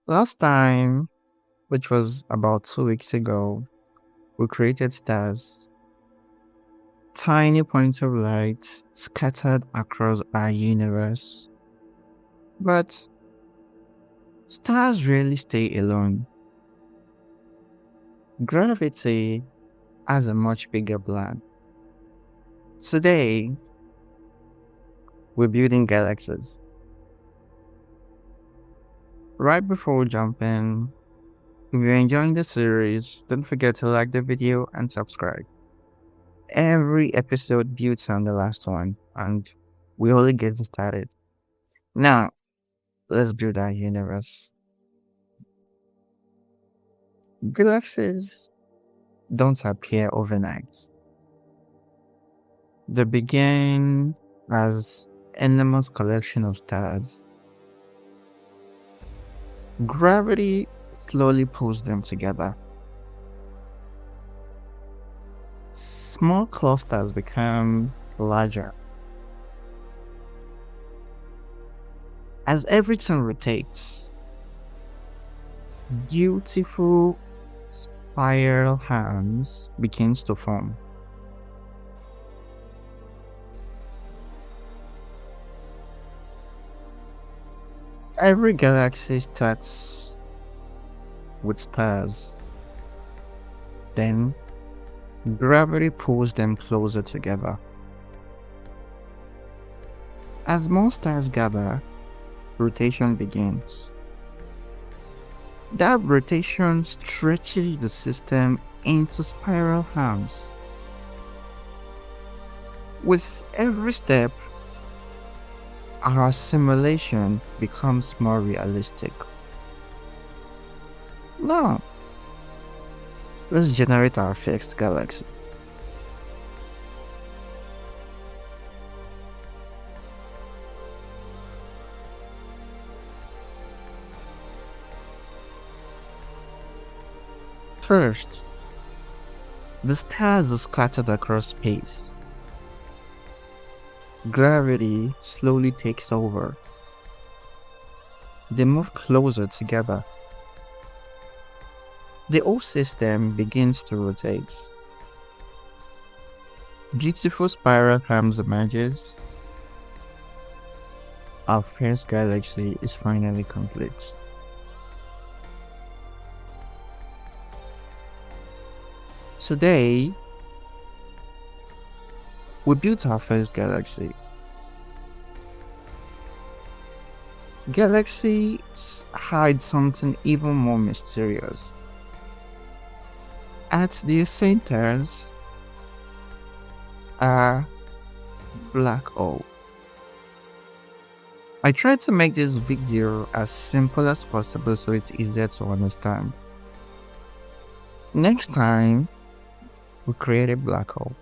Last time, which was about 2 weeks ago, we created stars, tiny points of light scattered across our universe. But stars rarely stay alone. Gravity has a much bigger plan. Today, we're building galaxies. Right before we jump in, if you're enjoying the series, don't forget to like the video and subscribe. Every episode builds on the last one, and we only get started. Now, let's build our universe. Galaxies don't appear overnight. They begin as enormous collection of stars. Gravity slowly pulls them together. Small clusters become larger. As everything rotates, beautiful spiral arms begins to form. Every galaxy starts with stars. Then gravity pulls them closer together. As more stars gather, rotation begins. That rotation stretches the system into spiral arms. With every step, our simulation becomes more realistic. Now, let's generate our first galaxy. First, the stars are scattered across space. Gravity slowly takes over. They move closer together. The whole system begins to rotate. Beautiful spiral arms emerges. Our first galaxy is finally complete. Today, we built our first galaxy. Galaxies hide something even more mysterious. At their centers are black hole. I tried to make this video as simple as possible so it's easier to understand. Next time, we create a black hole.